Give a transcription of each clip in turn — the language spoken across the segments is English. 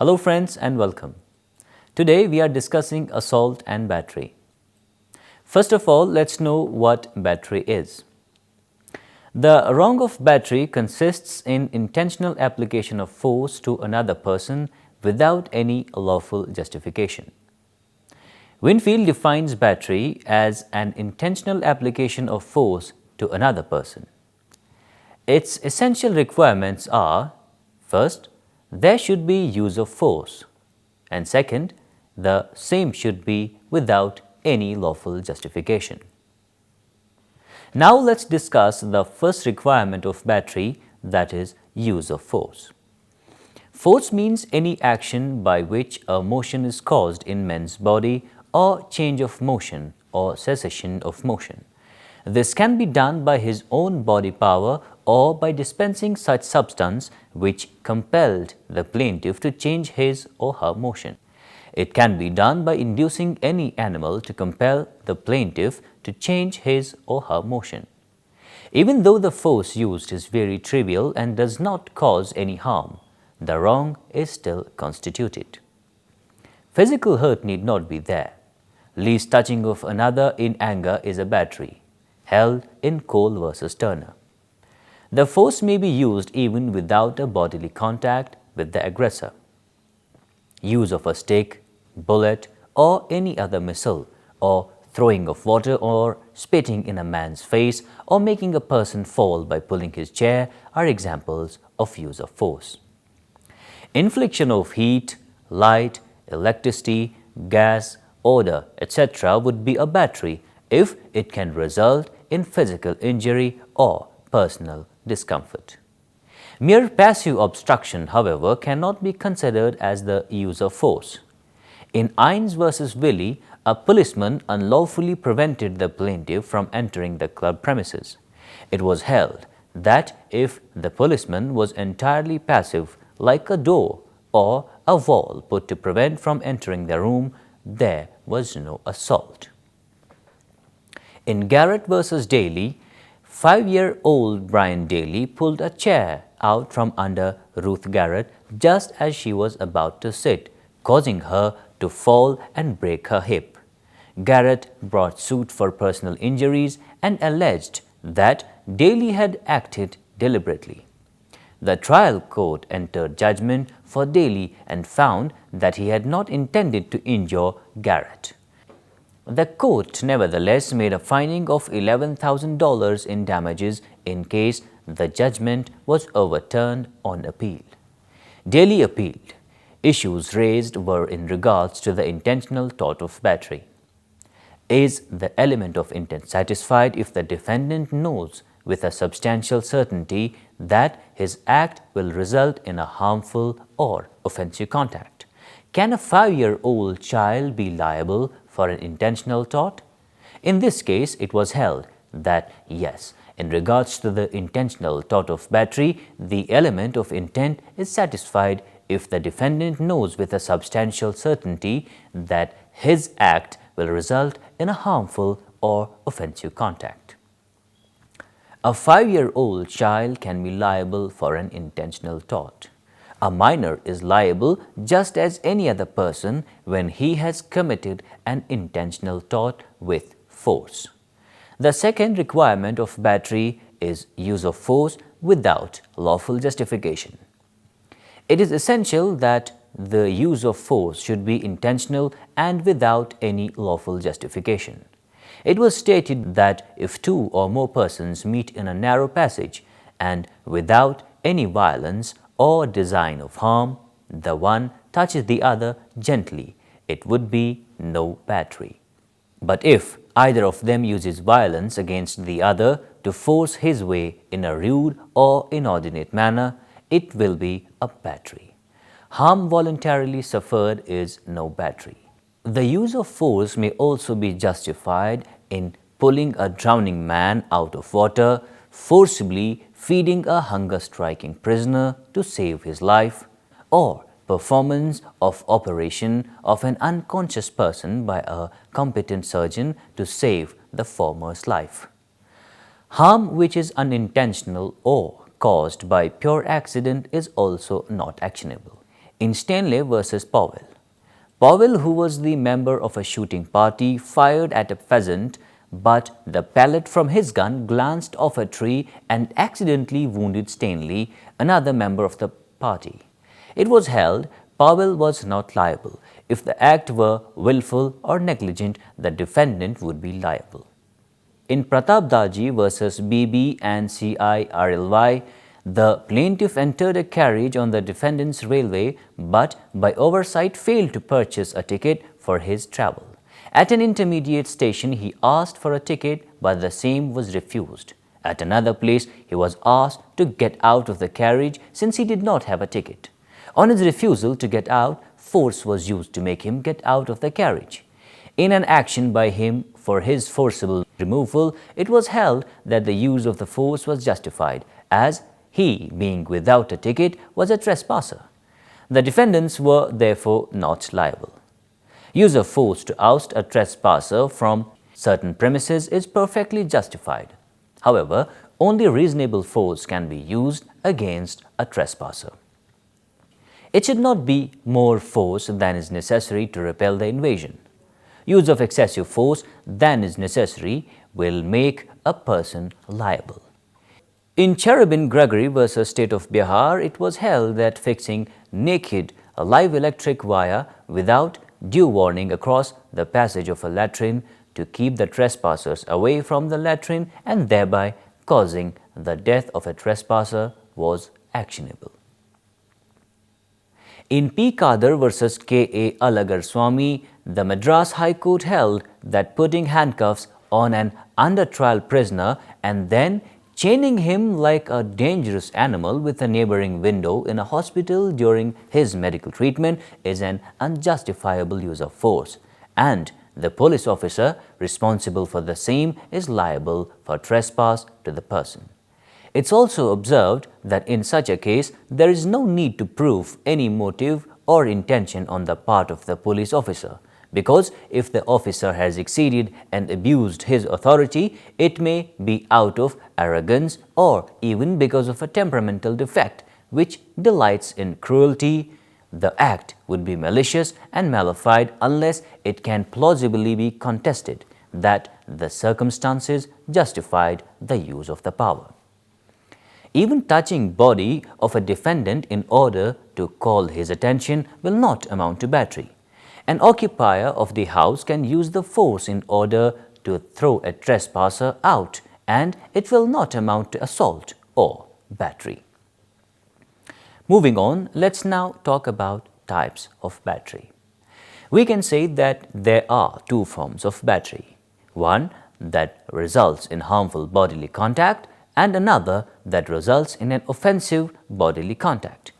Hello friends and welcome. Today we are discussing assault and battery. First of all, let's know what battery is. The wrong of battery consists in intentional application of force to another person without any lawful justification. Winfield defines battery as an intentional application of force to another person. Its essential requirements are: first, there should be use of force, and second, the same should be without any lawful justification. Now let's discuss the first requirement of battery, that is use of force. Force means any action by which a motion is caused in man's body or change of motion or cessation of motion. This can be done by his own body power or by dispensing such substance which compelled the plaintiff to change his or her motion. It can be done by inducing any animal to compel the plaintiff to change his or her motion. Even though the force used is very trivial and does not cause any harm, the wrong is still constituted. Physical hurt need not be there. Least touching of another in anger is a battery, held in Cole versus Turner. The force may be used even without a bodily contact with the aggressor. Use of a stick, bullet, or any other missile, or throwing of water or spitting in a man's face, or making a person fall by pulling his chair are examples of use of force. Infliction of heat, light, electricity, gas, odor, etc. would be a battery if it can result in physical injury or personal discomfort. Mere passive obstruction, however, cannot be considered as the use of force. In Innes versus Willie, a policeman unlawfully prevented the plaintiff from entering the club premises. It was held that if the policeman was entirely passive, like a door or a wall put to prevent from entering the room, there was no assault. In Garrett versus Daly, 5-year-old Brian Daly pulled a chair out from under Ruth Garrett just as she was about to sit, causing her to fall and break her hip. Garrett brought suit for personal injuries and alleged that Daly had acted deliberately. The trial court entered judgment for Daly and found that he had not intended to injure Garrett. The court nevertheless made a finding of $11,000 in damages in case the judgment was overturned on appeal. Daly appealed. Issues raised were in regards to the intentional tort of battery. Is the element of intent satisfied if the defendant knows with a substantial certainty that his act will result in a harmful or offensive contact? Can a 5-year-old child be liable for an intentional tort? In this case, it was held that yes, in regards to the intentional tort of battery, the element of intent is satisfied if the defendant knows with a substantial certainty that his act will result in a harmful or offensive contact. A 5-year-old child can be liable for an intentional tort. A minor is liable just as any other person when he has committed an intentional tort with force. The second requirement of battery is use of force without lawful justification. It is essential that the use of force should be intentional and without any lawful justification. It was stated that if 2 or more persons meet in a narrow passage and without any violence or design of harm, the one touches the other gently, it would be no battery. But if either of them uses violence against the other to force his way in a rude or inordinate manner, it will be a battery. Harm voluntarily suffered is no battery. The use of force may also be justified in pulling a drowning man out of water, forcibly feeding a hunger-striking prisoner to save his life, or performance of operation of an unconscious person by a competent surgeon to save the former's life. Harm which is unintentional or caused by pure accident is also not actionable. In Stanley versus Powell, Powell, who was the member of a shooting party, fired at a pheasant, but the pellet from his gun glanced off a tree and accidentally wounded Stanley, another member of the party. It was held Powell was not liable. If the act were willful or negligent, the defendant would be liable. In Pratap Daji versus BB and CIRLY, the plaintiff entered a carriage on the defendant's railway but by oversight failed to purchase a ticket for his travel. At an intermediate station, he asked for a ticket but the same was refused. At another place, he was asked to get out of the carriage since he did not have a ticket. On his refusal to get out, force was used to make him get out of the carriage. In an action by him for his forcible removal, it was held that the use of the force was justified, as he, being without a ticket, was a trespasser. The defendants were therefore not liable. Use of force to oust a trespasser from certain premises is perfectly justified. However, only reasonable force can be used against a trespasser. It should not be more force than is necessary to repel the invasion. Use of excessive force than is necessary will make a person liable. In Cherubin Gregory versus State of Bihar, it was held that fixing naked a live electric wire without due warning across the passage of a latrine to keep the trespassers away from the latrine and thereby causing the death of a trespasser was actionable. In P. Kader versus K.A. Alagar Swamy, the Madras High Court held that putting handcuffs on an under-trial prisoner and then chaining him like a dangerous animal with a neighboring window in a hospital during his medical treatment is an unjustifiable use of force, and the police officer responsible for the same is liable for trespass to the person. It's also observed that in such a case, there is no need to prove any motive or intention on the part of the police officer, because if the officer has exceeded and abused his authority, it may be out of arrogance or even because of a temperamental defect which delights in cruelty. The act would be malicious and malified unless it can plausibly be contested that the circumstances justified the use of the power. Even touching body of a defendant in order to call his attention will not amount to battery. An occupier of the house can use the force in order to throw a trespasser out, and it will not amount to assault or battery. Moving on, let's now talk about types of battery. We can say that there are two forms of battery. One that results in harmful bodily contact and another that results in an offensive bodily contact.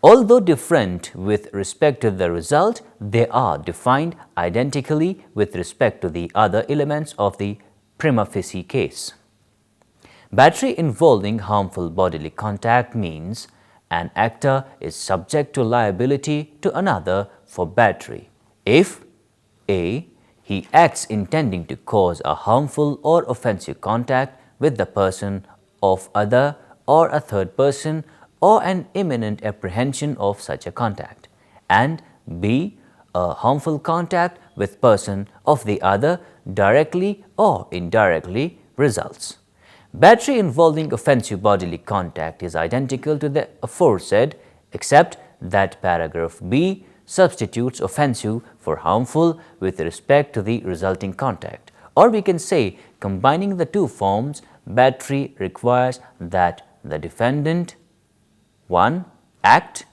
Although different with respect to the result, they are defined identically with respect to the other elements of the prima facie case. Battery involving harmful bodily contact means an actor is subject to liability to another for battery if a. he acts intending to cause a harmful or offensive contact with the person of other or a third person or an imminent apprehension of such a contact, and b. a harmful contact with person of the other directly or indirectly results. Battery involving offensive bodily contact is identical to the aforesaid, except that paragraph B substitutes offensive for harmful with respect to the resulting contact. Or we can say, combining the two forms, battery requires that the defendant 1. act,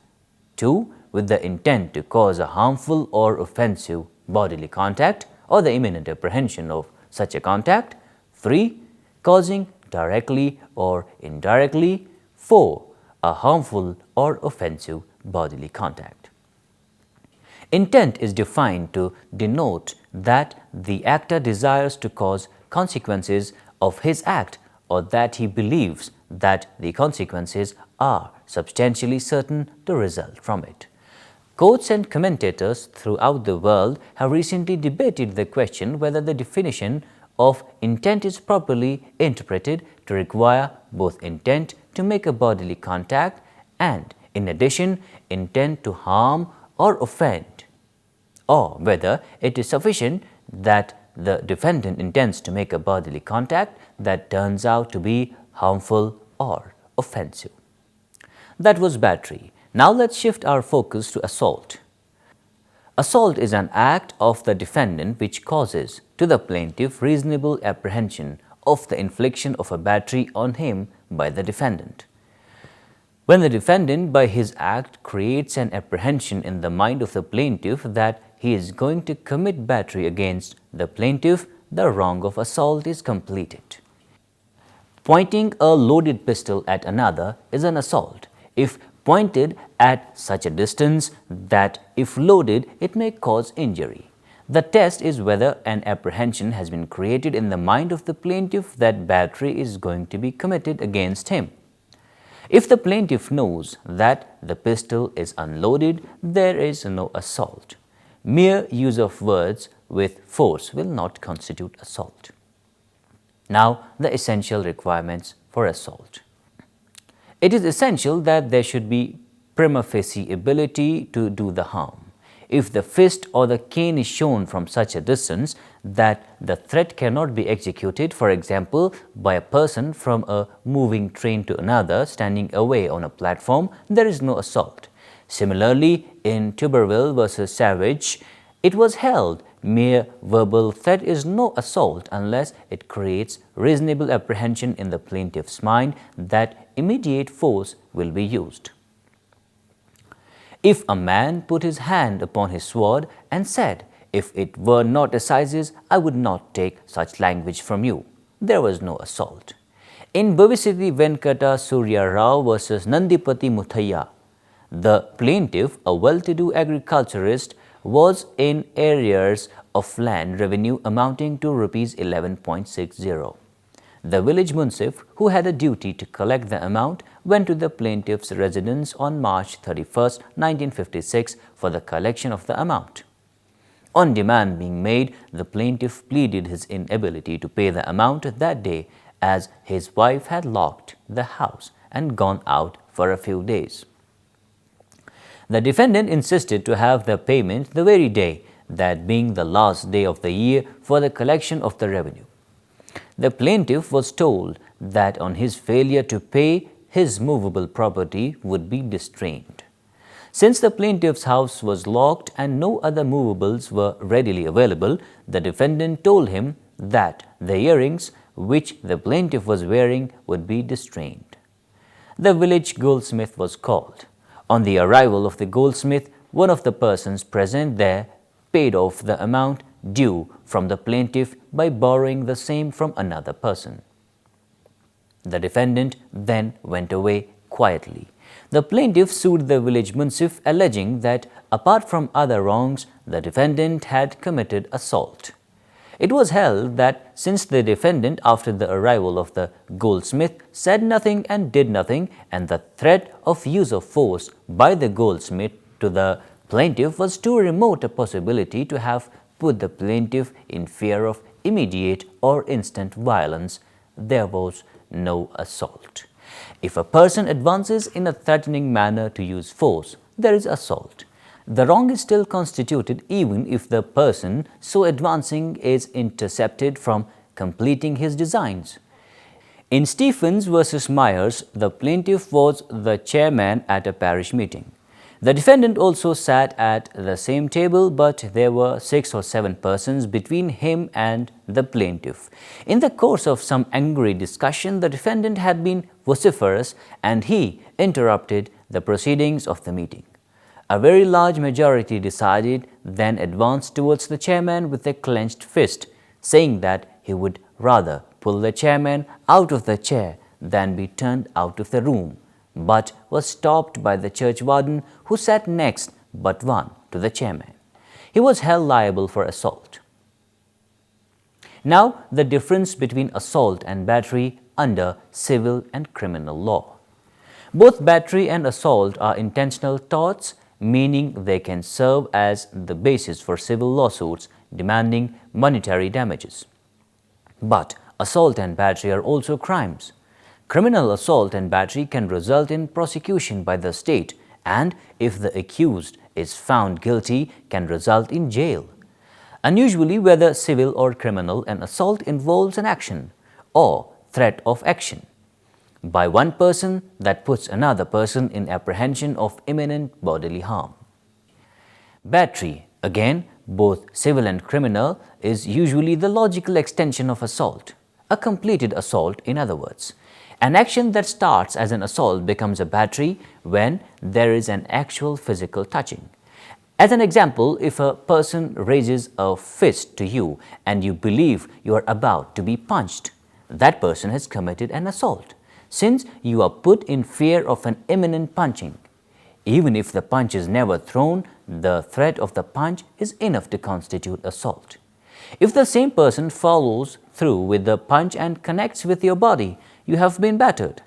2. with the intent to cause a harmful or offensive bodily contact or the imminent apprehension of such a contact, 3. causing directly or indirectly, 4. a harmful or offensive bodily contact. Intent is defined to denote that the actor desires to cause consequences of his act or that he believes that the consequences are substantially certain to result from it. Courts and commentators throughout the world have recently debated the question whether the definition of intent is properly interpreted to require both intent to make a bodily contact and in addition, intend to harm or offend, or whether it is sufficient that the defendant intends to make a bodily contact that turns out to be harmful or offensive. That was battery. Now let's shift our focus to assault. Assault is an act of the defendant which causes to the plaintiff reasonable apprehension of the infliction of a battery on him by the defendant. When the defendant by his act creates an apprehension in the mind of the plaintiff that he is going to commit battery against the plaintiff, the wrong of assault is completed. Pointing a loaded pistol at another is an assault if pointed at such a distance that if loaded it may cause injury. The test is whether an apprehension has been created in the mind of the plaintiff that battery is going to be committed against him. If the plaintiff knows that the pistol is unloaded, there is no assault. Mere use of words with force will not constitute assault. Now, the essential requirements for assault. It is essential that there should be prima facie ability to do the harm. If the fist or the cane is shown from such a distance that the threat cannot be executed, for example, by a person from a moving train to another standing away on a platform, there is no assault. Similarly, in Tuberville versus Savage, it was held mere verbal threat is no assault unless it creates reasonable apprehension in the plaintiff's mind that immediate force will be used. If a man put his hand upon his sword and said, "If it were not assizes, I would not take such language from you," there was no assault. In Bhavisiti Venkata Surya Rao versus Nandipati Muthaiya, the plaintiff, a well-to-do agriculturist, was in arrears of land revenue amounting to Rs 11.60. The village munsif, who had a duty to collect the amount, went to the plaintiff's residence on March 31, 1956 for the collection of the amount. On demand being made, the plaintiff pleaded his inability to pay the amount that day as his wife had locked the house and gone out for a few days. The defendant insisted to have the payment the very day, that being the last day of the year for the collection of the revenue. The plaintiff was told that on his failure to pay, his movable property would be distrained. Since the plaintiff's house was locked and no other movables were readily available, the defendant told him that the earrings which the plaintiff was wearing would be distrained. The village goldsmith was called. On the arrival of the goldsmith, one of the persons present there paid off the amount due from the plaintiff by borrowing the same from another person. The defendant then went away quietly. The plaintiff sued the village munsif, alleging that apart from other wrongs, the defendant had committed assault. It was held that since the defendant, after the arrival of the goldsmith, said nothing and did nothing, and the threat of use of force by the goldsmith to the plaintiff was too remote a possibility to have put the plaintiff in fear of immediate or instant violence, there was no assault. If a person advances in a threatening manner to use force, there is assault. The wrong is still constituted even if the person so advancing is intercepted from completing his designs. In Stephens versus Myers, the plaintiff was the chairman at a parish meeting. The defendant also sat at the same table, but there were 6 or 7 persons between him and the plaintiff. In the course of some angry discussion, the defendant had been vociferous and he interrupted the proceedings of the meeting. A very large majority decided, then advanced towards the chairman with a clenched fist, saying that he would rather pull the chairman out of the chair than be turned out of the room, but was stopped by the church warden, who sat next but one to the chairman. He was held liable for assault. Now, the difference between assault and battery under civil and criminal law. Both battery and assault are intentional torts, meaning they can serve as the basis for civil lawsuits demanding monetary damages. But assault and battery are also crimes. Criminal assault and battery can result in prosecution by the state and if the accused is found guilty can result in jail. Unusually, whether civil or criminal, an assault involves an action or threat of action by one person that puts another person in apprehension of imminent bodily harm. Battery, again, both civil and criminal, is usually the logical extension of assault, a completed assault in other words. An action that starts as an assault becomes a battery when there is an actual physical touching. As an example, if a person raises a fist to you and you believe you are about to be punched, that person has committed an assault, since you are put in fear of an imminent punching. Even if the punch is never thrown, the threat of the punch is enough to constitute assault. If the same person follows through with the punch and connects with your body, you have been battered.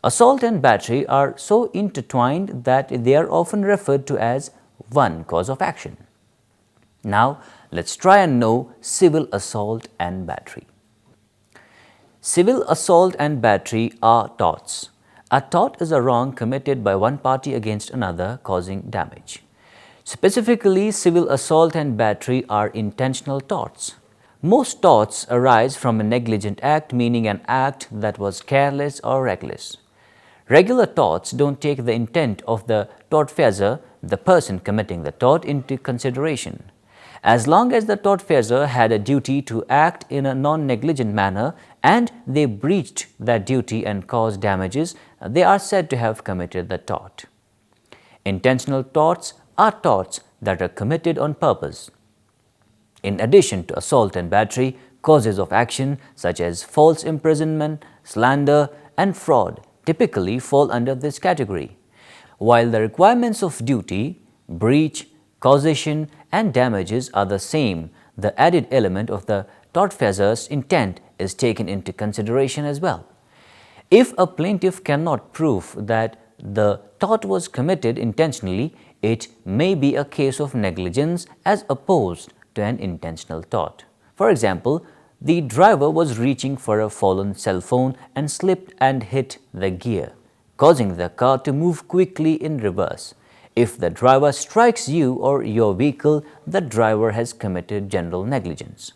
Assault and battery are so intertwined that they are often referred to as one cause of action. Now, let's try and know civil assault and battery. Civil assault and battery are torts. A tort is a wrong committed by one party against another, causing damage. Specifically, civil assault and battery are intentional torts. Most torts arise from a negligent act, meaning an act that was careless or reckless. Regular torts don't take the intent of the tortfeasor, the person committing the tort, into consideration. As long as the tortfeasor had a duty to act in a non-negligent manner and they breached that duty and caused damages, they are said to have committed the tort. Intentional torts are torts that are committed on purpose. In addition to assault and battery, causes of action such as false imprisonment, slander, and fraud typically fall under this category. While the requirements of duty, breach, causation, and damages are the same, the added element of the tortfeasor's intent is taken into consideration as well. If a plaintiff cannot prove that the tort was committed intentionally, it may be a case of negligence as opposed to an intentional tort. For example, the driver was reaching for a fallen cell phone and slipped and hit the gear, causing the car to move quickly in reverse. If the driver strikes you or your vehicle, the driver has committed general negligence.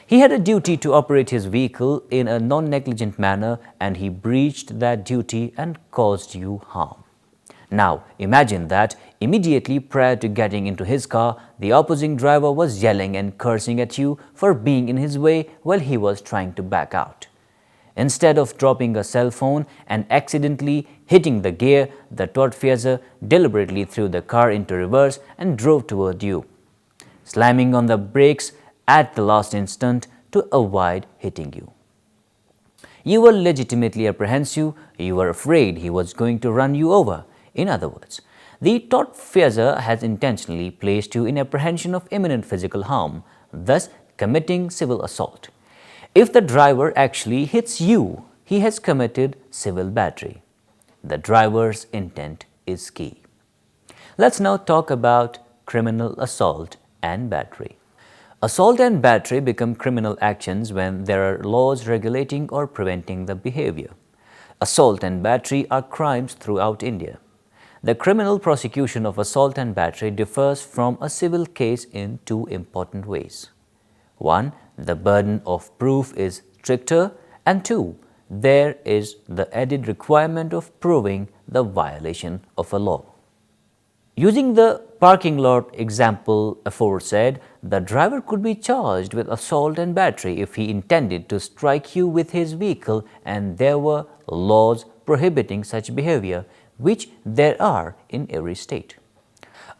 He had a duty to operate his vehicle in a non-negligent manner and he breached that duty and caused you harm. Now, imagine that immediately prior to getting into his car, the opposing driver was yelling and cursing at you for being in his way while he was trying to back out. Instead of dropping a cell phone and accidentally hitting the gear, the tortfeasor deliberately threw the car into reverse and drove toward you, slamming on the brakes at the last instant to avoid hitting you. You were legitimately apprehensive, you were afraid he was going to run you over. In other words, the tortfeasor has intentionally placed you in apprehension of imminent physical harm, thus committing civil assault. If the driver actually hits you, he has committed civil battery. The driver's intent is key. Let's now talk about criminal assault and battery. Assault and battery become criminal actions when there are laws regulating or preventing the behavior. Assault and battery are crimes throughout India. The criminal prosecution of assault and battery differs from a civil case in two important ways. 1. The burden of proof is stricter, and 2. There is the added requirement of proving the violation of a law. Using the parking lot example aforesaid, the driver could be charged with assault and battery if he intended to strike you with his vehicle and there were laws prohibiting such behavior, which there are in every state.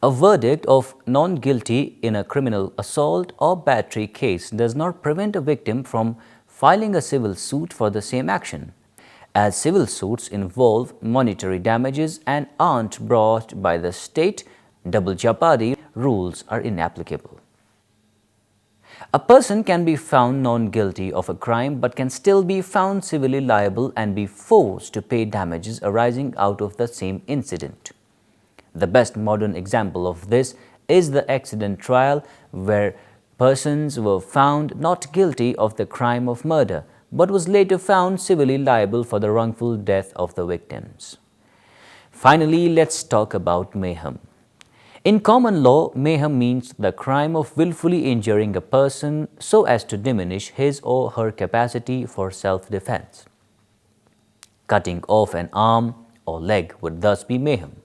A verdict of non-guilty in a criminal assault or battery case does not prevent a victim from filing a civil suit for the same action, as civil suits involve monetary damages and aren't brought by the state. Double jeopardy rules are inapplicable. A person can be found non-guilty of a crime but can still be found civilly liable and be forced to pay damages arising out of the same incident. The best modern example of this is the accident trial, where persons were found not guilty of the crime of murder but was later found civilly liable for the wrongful death of the victims. Finally, let's talk about mayhem. In common law, mayhem means the crime of willfully injuring a person so as to diminish his or her capacity for self-defense. Cutting off an arm or leg would thus be mayhem.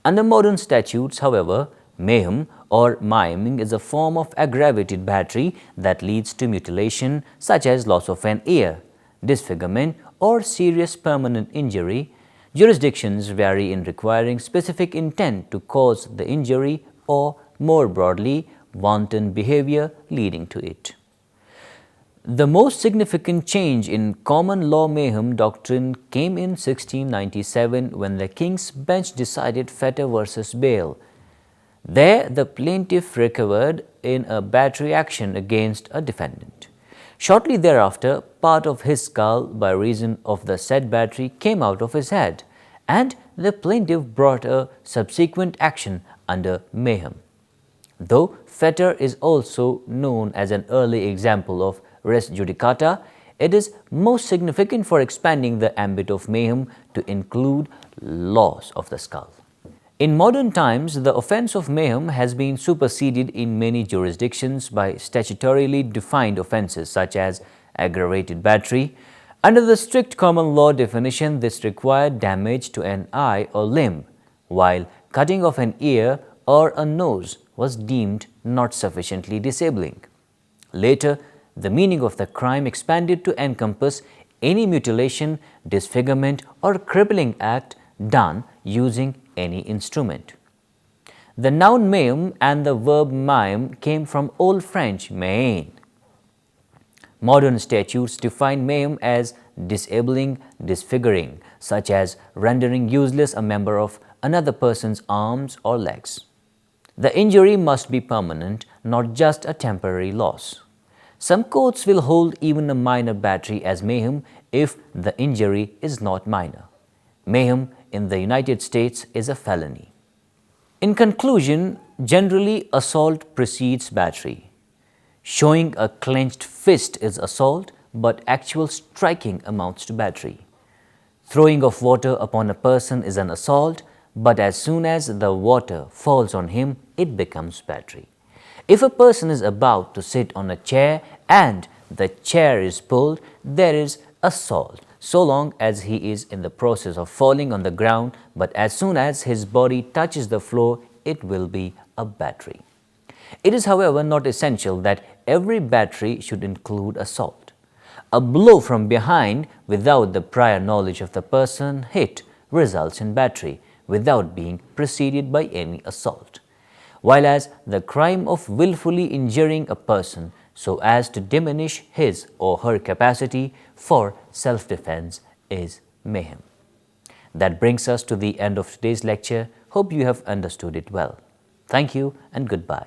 Under modern statutes, however, mayhem or maiming is a form of aggravated battery that leads to mutilation such as loss of an ear, disfigurement or serious permanent injury. Jurisdictions vary in requiring specific intent to cause the injury or, more broadly, wanton behavior leading to it. The most significant change in common law mayhem doctrine came in 1697 when the King's Bench decided Fetter versus Bale. There, the plaintiff recovered in a battery action against a defendant. Shortly thereafter, part of his skull by reason of the said battery came out of his head, and the plaintiff brought a subsequent action under mayhem. Though Fetter is also known as an early example of res judicata, it is most significant for expanding the ambit of mayhem to include loss of the skull. In modern times, the offence of mayhem has been superseded in many jurisdictions by statutorily defined offences such as aggravated battery. Under the strict common law definition, this required damage to an eye or limb, while cutting off an ear or a nose was deemed not sufficiently disabling. Later, the meaning of the crime expanded to encompass any mutilation, disfigurement or crippling act done using any instrument. The noun maim and the verb maim came from Old French mahaigne. Modern statutes define maim as disabling, disfiguring, such as rendering useless a member of another person's arms or legs. The injury must be permanent, not just a temporary loss. Some courts will hold even a minor battery as mayhem if the injury is not minor. Mayhem in the United States is a felony. In conclusion, generally assault precedes battery. Showing a clenched fist is assault, but actual striking amounts to battery. Throwing of water upon a person is an assault, but as soon as the water falls on him, it becomes battery. If a person is about to sit on a chair and the chair is pulled, there is assault, so long as he is in the process of falling on the ground, but as soon as his body touches the floor, it will be a battery. It is, however, not essential that every battery should include assault. A blow from behind without the prior knowledge of the person hit results in battery without being preceded by any assault. While as the crime of willfully injuring a person so as to diminish his or her capacity for self-defense is mayhem. That brings us to the end of today's lecture. Hope you have understood it well. Thank you and goodbye.